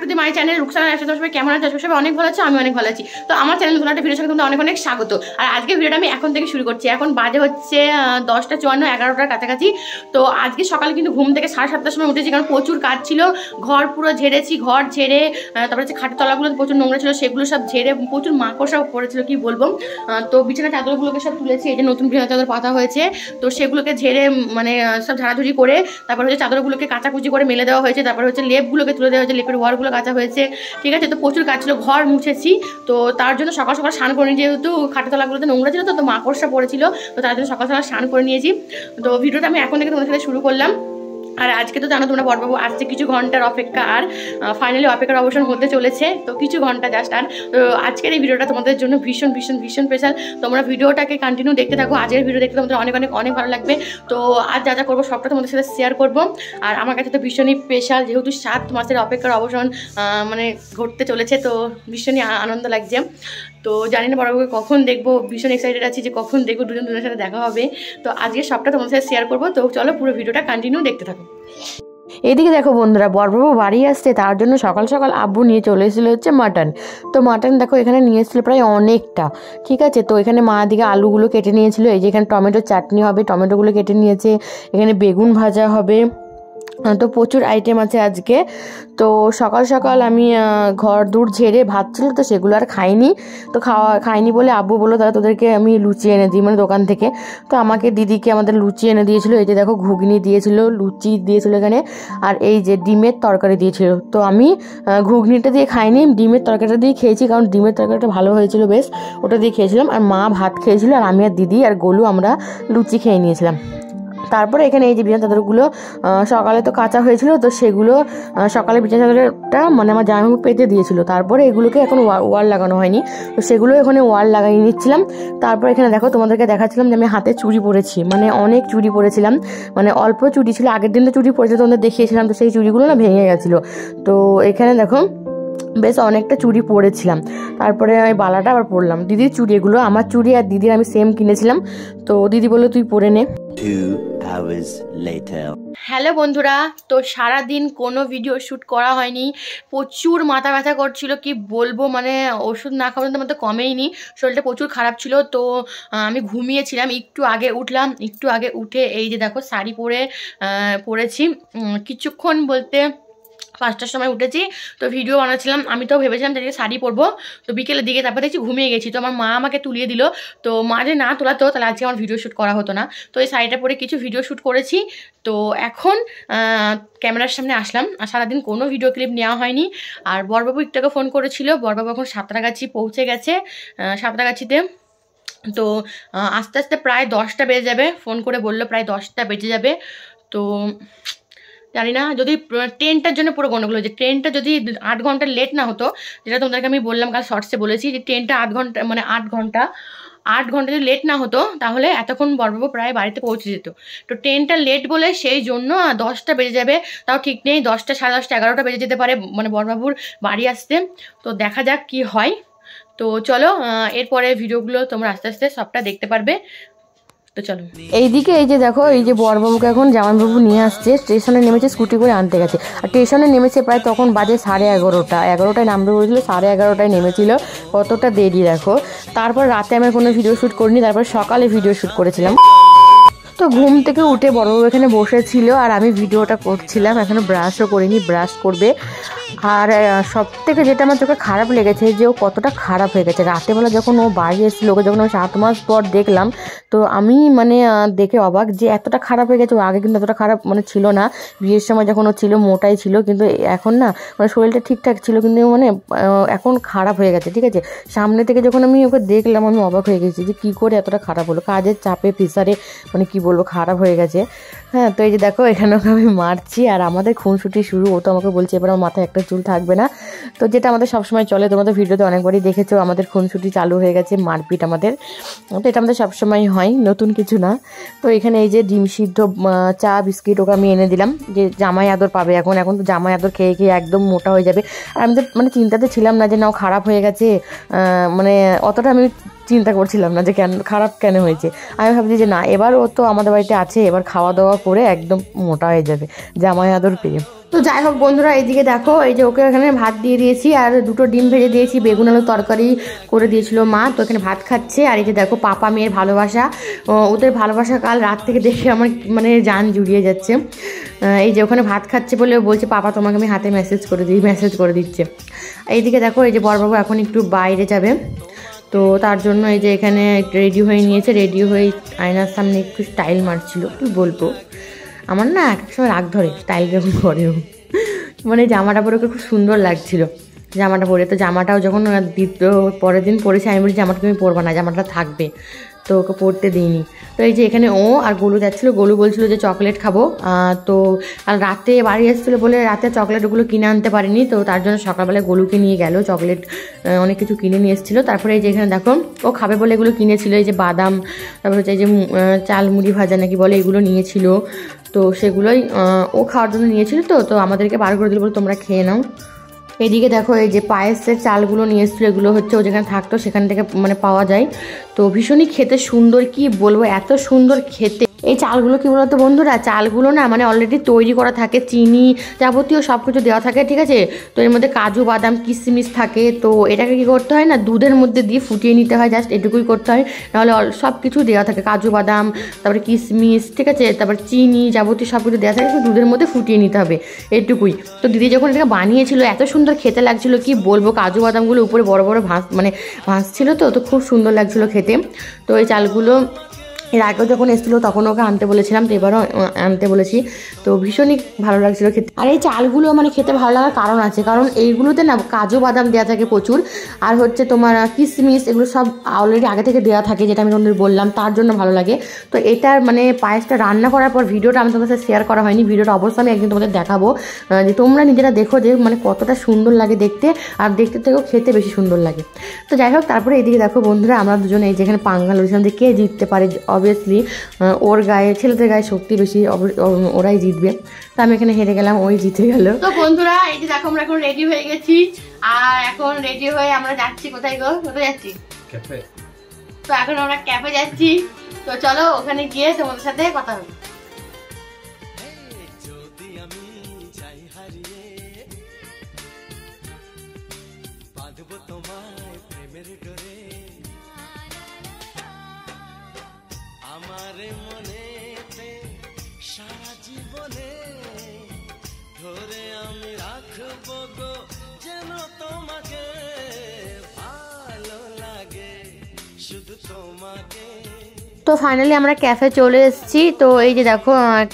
To the my channel Rukhsana একসাথে সবাই কেমন আছে? সবাই অনেক ভালো আছে, আমি অনেক ভালো আছি। তো আমার চ্যানেল নতুন একটা ভিডিওর সাথে তোমাদের অনেক অনেক স্বাগত। আর আজকে ভিডিওটা আমি এখন থেকে শুরু করছি। এখন বাজে হচ্ছে 10:54, 11টার কাছাকাছি। তো আজকে সকালে কিন্তু ঘুম থেকে 7:30টার সময় উঠেছি, কারণ প্রচুর কাজ ছিল। ঘর পুরো ঝেড়েছি, ঘর ঝেড়ে তারপরে হচ্ছে খাটের তলাগুলো প্রচুর নোংরা ছিল, সেগুলো সব ঝেড়ে প্রচুর মাকড় সব পড়েছিল, কি বলবো। তো বিছানা চাদরগুলোকে সব তুলেছি, এই যে নতুন বিছানা চাদর পাতা হয়েছে, তো সেগুলোকে ঝেড়ে মানে সব ঝাড়াঝুড়ি করে তারপর হচ্ছে চাদরগুলোকে কাচাকুচি করে মেলে দেওয়া হয়েছে, তারপর হচ্ছে লেপগুলোকে তুলে দেওয়া হয়েছে, লেপের ওয়ারগুলো কাচা হয়েছে, ঠিক আছে। তো প্রচুর কাজ ছিল, ঘর মুছেছি। তো তার জন্য সকাল সকাল স্নান করে নিই, যেহেতু খাটেতলাগুলোতে নোংরা ছিল, তো মাকড়সা পড়েছিল, তো তার জন্য সকাল সকাল স্নান করে নিয়েছি। তো ভিডিওটা আমি এখন থেকে তোমাদের সাথে শুরু করলাম। আর আজকে তো জানো তোমরা বড়বাবু আসছে, কিছু ঘন্টার অপেক্ষা, আর ফাইনালি অপেক্ষার অবসান হতে চলেছে, তো কিছু ঘন্টা জাস্ট। আর তো আজকের এই ভিডিওটা তোমাদের জন্য ভীষণ ভীষণ ভীষণ স্পেশাল। তোমরা ভিডিওটাকে কন্টিনিউ দেখতে থাকো, আজকের ভিডিও দেখতে তোমাদের অনেক অনেক অনেক ভালো লাগবে। তো আজ যা যা করবো সবটা তোমাদের সাথে শেয়ার করবো। আর আমার কাছে তো ভীষণই স্পেশাল, যেহেতু 7 মাসের অপেক্ষার অবসান মানে ঘটতে চলেছে, তো ভীষণই আনন্দ লাগছে। তো জানি না বড়বাবুকে কখন দেখবো, ভীষণ এক্সাইটেড আছি যে কখন দেখবো, দুজনের সাথে দেখা হবে। তো আজকে সবটা তোমাদের সাথে শেয়ার করবো, তো চলো পুরো ভিডিওটা কন্টিনিউ দেখতে থাকো। এদিকে দেখো বন্ধুরা, বড়বাবু বাড়ি আসছে, তার জন্য সকাল সকাল আব্বু নিয়ে চলে এসেছিলো হচ্ছে মাটন। তো মাটন দেখো এখানে নিয়ে এসেছিলো প্রায় অনেকটা, ঠিক আছে। তো এখানে মা দিকে আলুগুলো কেটে নিয়েছিল, এই যে এখানে টমেটোর চাটনি হবে, টমেটোগুলো কেটে নিয়েছে, এখানে বেগুন ভাজা হবে, তো প্রচুর আইটেম আছে আজকে। তো সকাল সকাল আমি ঘর দূর ঝেড়ে ভাত ছিল, তো সেগুলো আর খাইনি। তো খাইনি বলে আব্বু বললো তাহলে তোদেরকে আমি লুচি এনে দিই, মানে দোকান থেকে। তো আমাকে দিদিকে আমাদের লুচি এনে দিয়েছিল, এই যে দেখো ঘুগনি দিয়েছিল, লুচি দিয়েছিল এখানে, আর এই যে ডিমের তরকারি দিয়েছিল। তো আমি ঘুগনিটা দিয়ে খাইনি, ডিমের তরকারিটা দিয়ে খেয়েছি, কারণ ডিমের তরকারিটা ভালো হয়েছিল বেশ, ওটা দিয়ে খেয়েছিলাম। আর মা ভাত খেয়েছিল, আর আমি আর দিদি আর গোলু আমরা লুচি খেয়ে নিয়েছিলাম। তারপরে এখানে এই যে বিছানা চাদরগুলো সকালে তো কাঁচা হয়েছিল, তো সেগুলো সকালে বিছানা চাদরটা মানে আমার জামাইবাবু পেতে দিয়েছিল। তারপরে এগুলোকে এখন ওয়াল লাগানো হয়নি, তো সেগুলো এখানে ওয়াল লাগিয়ে নিচ্ছিলাম। তারপর এখানে দেখো তোমাদেরকে দেখাচ্ছিলাম যে আমি হাতে চুড়ি পরেছি, মানে অনেক চুড়ি পরেছিলাম, মানে অল্প চুড়ি ছিল, আগের দিন তো চুড়ি পরেছিল তোমাদের দেখিয়েছিলাম, তো সেই চুড়িগুলো না ভেঙে গেছিলো। তো এখানে দেখো বেশ অনেকটা চুড়ি পরেছিলাম। তারপরে আমি বালাটা আবার পরলাম, দিদির চুড়ি এগুলো, আমার চুড়ি আর দিদির আমি সেম কিনেছিলাম, তো দিদি বললো তুই পরে নে। হ্যালো বন্ধুরা, তো সারাদিন কোনো ভিডিও শ্যুট করা হয়নি, প্রচুর মাথা ব্যথা করছিল, কি বলবো, মানে ওষুধ না খাওয়ার মতো কমেইনি, শরীরটা প্রচুর খারাপ ছিল। তো আমি ঘুমিয়েছিলাম, একটু আগে উঠলাম, একটু আগে উঠে এই যে দেখো শাড়ি পরেছি, কিছুক্ষণ বলতে 5টার সময় উঠেছি। তো ভিডিও বানাচ্ছিলাম, আমি তো ভেবেছিলাম যে শাড়ি পরবো, তো বিকেলের দিকে তারপর দেখছি ঘুমিয়ে গেছি। তো আমার মা আমাকে তুলিয়ে দিল, তো মা যে না তোলাতো তাহলে আজকে আমার ভিডিও শ্যুট করা হতো না। তো এই শাড়িটা পরে কিছু ভিডিও শ্যুট করেছি। তো এখন ক্যামেরার সামনে আসলাম, আর সারাদিন কোনো ভিডিও ক্লিপ নেওয়া হয়নি। আর বড়বাবু একটু ফোন করেছিল, বড়বাবু এখন সাঁতরাগাছি পৌঁছে গেছে, সাঁতরাগাছিতে। তো আস্তে আস্তে প্রায় 10টা বেজে যাবে, ফোন করে বললো প্রায় 10টা বেজে যাবে। তো জানি না, যদি ট্রেনটার জন্য পুরো গন্ডগোল হয়েছে, ট্রেনটা যদি 8 ঘন্টা লেট না হতো, যেটা তোমাদেরকে আমি বললাম কাল শর্টসে বলেছি, যে ট্রেনটা 8 ঘন্টা মানে 8 ঘন্টা যদি লেট না হতো, তাহলে এতক্ষণ বড়বাবু প্রায় বাড়িতে পৌঁছে যেত। তো ট্রেনটা লেট বলে সেই জন্য 10টা বেজে যাবে, তাও ঠিক নেই, 10টা, 10:30, 11টা বেজে যেতে পারে মানে বড়বাবুর বাড়ি আসতে। তো দেখা যাক কি হয়। তো চলো এরপরে ভিডিওগুলো তোমরা আস্তে আস্তে সবটা দেখতে পারবে। তো চলো এইদিকে এই যে দেখো, এই যে বড়বাবুকে এখন জামাইবাবু নিয়ে আসছে, স্টেশনে নেমেছে, স্কুটি করে আনতে গেছে। আর স্টেশনে নেমেছে প্রায় তখন বাজে 11:30, 11টায় নামবে বলেছিল, 11:30টায় নেমেছিল, কতটা দেরি দেখো। তারপর রাতে আমি কোনো ভিডিও শ্যুট করিনি, তারপর সকালে ভিডিও শ্যুট করেছিলাম। তো ঘুম থেকে উঠে বড়বাবু এখানে বসেছিল, আর আমি ভিডিওটা করছিলাম, এখনও ব্রাশও করিনি, ব্রাশ করবে। আর সব থেকে যেটা আমার চোখে খারাপ লেগেছে, যে ও কতটা খারাপ হয়ে গেছে রাতেবেলা, যখন ও বাড়ি এসেছিল, ওকে যখন আমি 7 মাস পর দেখলাম, তো আমি মানে দেখে অবাক যে এতটা খারাপ হয়ে গেছে। ও আগে কিন্তু এতটা খারাপ মানে ছিল না, বিয়ের সময় যখন ও ছিল মোটাই ছিল, কিন্তু এখন না মানে শরীরটা ঠিকঠাক ছিল, কিন্তু মানে এখন খারাপ হয়ে গেছে, ঠিক আছে। সামনে থেকে যখন আমি ওকে দেখলাম, আমি অবাক হয়ে গেছি যে কী করে এতটা খারাপ হলো, কাজের চাপে প্রেসারে মানে কি বলবো, খারাপ হয়ে গেছে। হ্যাঁ, তো এই যে দেখো এখানে ওকে আমি মারছি, আর আমাদের খুনসুটি শুরু। ও তো আমাকে বলছে এবার আমার মাথায় একটা চুল থাকবে না, তো যেটা আমাদের সবসময় চলে, তোমাদের ভিডিওতে অনেকবারই দেখেছো, আমাদের খুনসুটি চালু হয়ে গেছে, মারপিট আমাদের, তো এটা আমাদের সবসময় হয়, নতুন কিছু না। তো এখানে এই যে ডিম সিদ্ধ, চা, বিস্কিট ওকে আমি এনে দিলাম, যে জামাই আদর পাবে এখন, এখন তো জামাই আদর খেয়ে খেয়ে একদম মোটা হয়ে যাবে। আর আমি তো মানে চিন্তাতে ছিলাম না যে না ও খারাপ হয়ে গেছে, মানে অতটা আমি চিন্তা করছিলাম না যে খারাপ কেন হয়েছে। আমি ভাবছি যে না, এবার ও তো আমাদের বাড়িতে আছে, এবার খাওয়া দাওয়া করে একদম মোটা হয়ে যাবে জামাই আদর পেয়ে। তো যাই হোক বন্ধুরা, এইদিকে দেখো এই যে ওকে এখানে ভাত দিয়ে দিয়েছি আর 2টো ডিম ভেজে দিয়েছি, বেগুন আলু তরকারি করে দিয়েছিল মা, তো এখানে ভাত খাচ্ছে। আর এই যে দেখো পাপা মেয়ের ভালোবাসা, ওদের ভালোবাসা কাল রাত থেকে দেখে আমার মানে জান জুড়িয়ে যাচ্ছে। এই যে ওখানে ভাত খাচ্ছে বলে বলছে পাপা তোমাকে আমি হাতে মেসেজ করে দিচ্ছে। এইদিকে দেখো এই যে বড়বাবু এখন একটু বাইরে যাবে, তো তার জন্য এই যে এখানে রেডি হয়ে নিয়েছে, রেডি হয়ে আয়নার সামনে একটু স্টাইল মারছিল। কি বলবো, আমার না এক সময় রাগ ধরে স্টাইল যখন করেও, মানে জামাটা পরে ওকে খুব সুন্দর লাগছিল জামাটা পরে। তো জামাটাও যখন পরের দিন পরেছে, আমি বলি জামাটা তুমি পরবা না, জামাটা থাকবে, তো ওকে পরতে দিইনি। তো এই যে এখানে ও আর গোলু যাচ্ছিলো, গোলু বলছিল যে চকলেট খাবো, তো আর রাতে বাড়ি এসেছিলো বলে রাতে চকলেটগুলো কিনে আনতে পারিনি, তো তার জন্য সকালবেলায় গোলুকে নিয়ে গেল, চকলেট অনেক কিছু কিনে নিয়ে এসেছিলো। তারপরে এই যে এখানে দেখো ও খাবে বলে এগুলো কিনেছিল, এই যে বাদাম, তারপরে হচ্ছে এই যে চাল মুড়ি ভাজা নাকি বলে এগুলো নিয়েছিল, তো সেগুলোই ও খাওয়ার জন্য নিয়েছিল। তো আমাদেরকে বার করে দিল বলে তোমরা খেয়ে নাও। এদিকে দেখো এই যে পায়েসের চালগুলো নিয়ে এসেছিলো, এগুলো হচ্ছে ও যেখানে থাকতো সেখান থেকে মানে পাওয়া যায়, তো ভীষণই খেতে সুন্দর, কি বলবো এত সুন্দর খেতে। এই চালগুলো কি বলতো বন্ধুরা, চালগুলো না মানে অলরেডি তৈরি করা থাকে, চিনি যাবতীয় সব কিছু দেওয়া থাকে, ঠিক আছে। তো এর মধ্যে কাজু বাদাম কিশমিশ থাকে, তো এটাকে কি করতে হয় না দুধের মধ্যে দিয়ে ফুটিয়ে নিতে হয়, জাস্ট এটুকুই করতে হয়, নাহলে সব কিছু দেওয়া থাকে, কাজু বাদাম তারপরে কিশমিশ, ঠিক আছে, তারপর চিনি যাবতীয় সব কিছু দেওয়া থাকে, দুধের মধ্যে ফুটিয়ে নিতে হবে, এটুকুই। তো দিদি যখন এটাকে বানিয়েছিল এত সুন্দর খেতে লাগছিল, কি বলবো, কাজু বাদামগুলো উপরে বড় বড় ভাসছিল, তো খুব সুন্দর লাগছিল খেতে। তো এই চালগুলো এর আগেও যখন এসেছিলো তখন ওকে আনতে বলেছিলাম, তো এবারও আনতে বলেছি, তো ভীষণই ভালো লাগছিলো খেতে। আর এই চালগুলো মানে খেতে ভালো লাগার কারণ আছে, কারণ এইগুলোতে না কাজু বাদাম দেওয়া থাকে প্রচুর, আর হচ্ছে তোমার কিশমিশ, এগুলো সব অলরেডি আগে থেকে দেওয়া থাকে, যেটা আমি তোমাদের বললাম, তার জন্য ভালো লাগে। তো এটার মানে পায়েসটা রান্না করার পর ভিডিওটা আমি তোমাদের সাথে শেয়ার করা হয়নি, ভিডিওটা অবশ্যই আমি একদিন তোমাদের দেখাবো, যে তোমরা নিজেরা দেখো যে মানে কতটা সুন্দর লাগে দেখতে, আর দেখতে থেকেও খেতে বেশি সুন্দর লাগে। তো যাই হোক, তারপরে এইদিকে দেখো বন্ধুরা, আমরা দুজনে এই যেখানে পাঙ্গাল হয়েছিলাম যে কে জিততে পারে, অবভিয়াসলি ওর গায়ে, ছেলেদের গায়ে শক্তি বেশি, ওরাই জিতবে। তো আমি এখানে হেরে গেলাম, ওই জিতে গেল। তো বন্ধুরা এই যে দেখো আমরা এখন রেডি হয়ে গেছি, আর এখন রেডি হয়ে আমরা যাচ্ছি কোথায় গো, কোথায় যাচ্ছি? ক্যাফে। তো এখন আমরা ক্যাফে যাচ্ছি, তো চলো ওখানে গিয়ে তোমাদের সাথে কথা হবে। আমারে মনেতে সারা জীবনে ধরে আমি রাখবো গো, যেন তোমাকে ভালো লাগে শুধু তোমাকে। তো ফাইনালি আমরা ক্যাফে চলে এসেছি। তো এই যে দেখো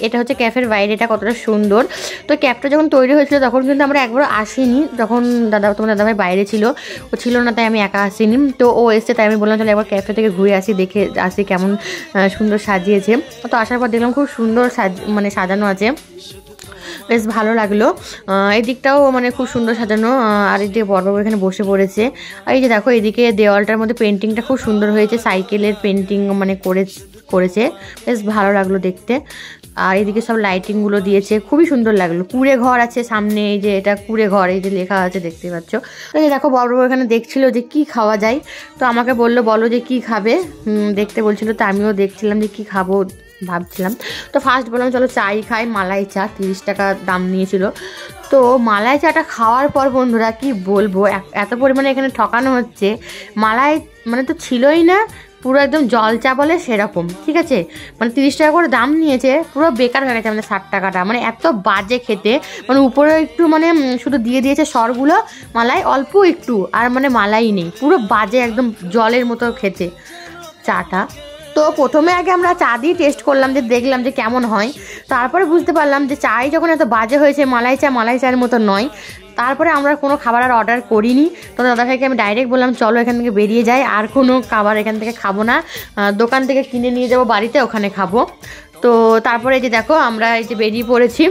এটা হচ্ছে ক্যাফের বাইরেটা কতটা সুন্দর। তো ক্যাফটা যখন তৈরি হয়েছিল তখন কিন্তু আমরা একবার আসিনি, তখন তোমার দাদাভাই বাইরে ছিল, ও ছিল না, তাই আমি একা আসিনি। তো ও এসছে, তাই আমি বললাম চলো একবার ক্যাফে থেকে ঘুরে আসি, দেখে আসি কেমন সুন্দর সাজিয়েছে। তো আসার পর দেখলাম খুব সুন্দর সাজানো আছে, বেশ ভালো লাগলো। এই দিকটাও মানে খুব সুন্দর সাজানো, আর এদিকে বড়বাবু এখানে বসে পড়েছে। আর এই যে দেখো এদিকে দেওয়ালটার মধ্যে পেন্টিংটা খুব সুন্দর হয়েছে, সাইকেলের পেন্টিং মানে করেছে, বেশ ভালো লাগলো দেখতে। আর এদিকে সব লাইটিংগুলো দিয়েছে, খুবই সুন্দর লাগলো। কুড়ে ঘর আছে সামনে, এই যে এটা কুড়ে ঘর, এই যে লেখা আছে দেখতে পাচ্ছ। তো এই দেখো বড়বাবু এখানে দেখছিল যে কি খাওয়া যায়, তো আমাকে বললো বলো যে কি খাবে, দেখতে বলছিল, তো আমিও দেখছিলাম যে কি খাবো ভাবছিলাম। তো ফার্স্ট বললাম চলো চাই খাই, মালাই চা 30 টাকা দাম নিয়েছিল। তো মালাই চাটা খাওয়ার পর বন্ধুরা কি বলবো, এত পরিমাণে এখানে ঠকানো হচ্ছে, মালাই মানে তো ছিলই না, পুরো একদম জল চা বলে সেরকম, ঠিক আছে, মানে 30 টাকা করে দাম নিয়েছে, পুরো বেকার হয়ে গেছে আমাদের 60 টাকাটা, মানে এত বাজে খেতে, মানে উপরে একটু মানে শুধু দিয়ে দিয়েছে সরগুলো মালাই অল্প একটু, আর মানে মালাই নেই, পুরো বাজে একদম জলের মতো খেতে চাটা। তো প্রথমে আগে আমরা চা দিয়ে টেস্ট করলাম, যে দেখলাম যে কেমন হয়, তারপরে বুঝতে পারলাম যে চাই যখন এত বাজে হয়েছে, মালাই চায়ের মতো নয়। তারপরে আমরা কোনো খাবার আর অর্ডার করিনি। তো দাদাভাইকে আমি ডাইরেক্ট বললাম চলো এখান থেকে বেরিয়ে যাই, আর কোনো খাবার এখান থেকে খাবো না, দোকান থেকে কিনে নিয়ে যাবো বাড়িতে, ওখানে খাবো। তো তারপরে এই যে দেখো আমরা এই যে বেরিয়ে পড়েছি।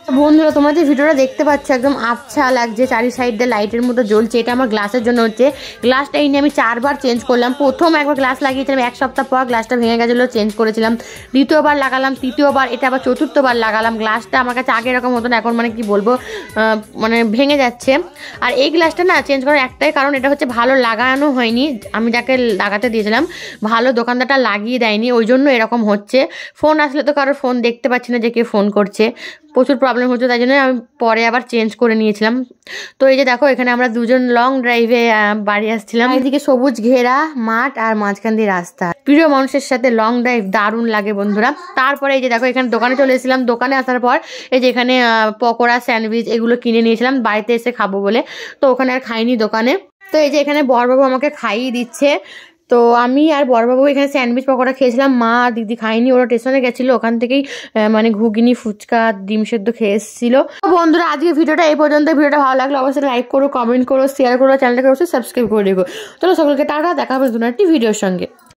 বন্ধুরা তোমরা যে ভিডিওটা দেখতে পাচ্ছ একদম আবছা লাগছে, চারি সাইড দিয়ে লাইটের মতো জ্বলছে, এটা আমার গ্লাসের জন্য হচ্ছে। গ্লাসটা এই নিয়ে আমি 4 বার চেঞ্জ করলাম। প্রথম একবার গ্লাস লাগিয়েছিলাম, 1 সপ্তাহ পর গ্লাসটা ভেঙে গেছিলো, চেঞ্জ করেছিলাম। দ্বিতীয়বার লাগালাম, তৃতীয়বার, এটা আবার চতুর্থবার লাগালাম। গ্লাসটা আমার কাছে আগে এরকম হতো না, এখন মানে কি বলবো মানে ভেঙে যাচ্ছে। আর এই গ্লাসটা না চেঞ্জ করার একটাই কারণ, এটা হচ্ছে ভালো লাগানো হয়নি। আমি যাকে লাগাতে দিয়েছিলাম ভালো দোকানদারটা লাগিয়ে দেয়নি, ওই জন্য এরকম হচ্ছে। ফোন আসলে তো কারোর ফোন দেখতে পাচ্ছি না যে কে ফোন করছে, প্রচুর প্রবলেম হচ্ছে, তাই জন্য আমি পরে আবার চেঞ্জ করে নিয়েছিলাম। তো এই যে দেখো এখানে আমরা দুজন লং ড্রাইভে বাড়ি আসছিলাম। এদিকে সবুজ ঘেরা মাঠ আর মাঝখান দিয়ে রাস্তা। প্রিয় মানুষের সাথে লং ড্রাইভ দারুণ লাগে বন্ধুরা। তারপরে এই যে দেখো এখানে দোকানে চলে এসেছিলাম। দোকানে আসার পর এই যে এখানে পকোড়া স্যান্ডউইচ এগুলো কিনে নিয়েছিলাম বাড়িতে এসে খাবো বলে, তো ওখানে আর খাইনি দোকানে। তো এই যে এখানে বড়বাবু আমাকে খাইয়ে দিচ্ছে। তো আমি আর বড়বাবু এখানে স্যান্ডউইচ পকোড়া খেয়েছিলাম, মা দিদি খাইনি, ওরা স্টেশনে গেছিলো, ওখান থেকেই মানে ঘুগনি ফুচকা ডিম সেদ্ধ খেয়ে এসেছিলো। তো বন্ধুরা আজকে ভিডিওটা এই পর্যন্ত। ভিডিওটা ভালো লাগলে অবশ্যই লাইক করো, কমেন্ট করো, শেয়ার করো, চ্যানেলটাকে অবশ্যই সাবস্ক্রাইব করে দিও। চলো সকলকে টাটা, দেখা হবে নতুন একটি ভিডিওর সঙ্গে।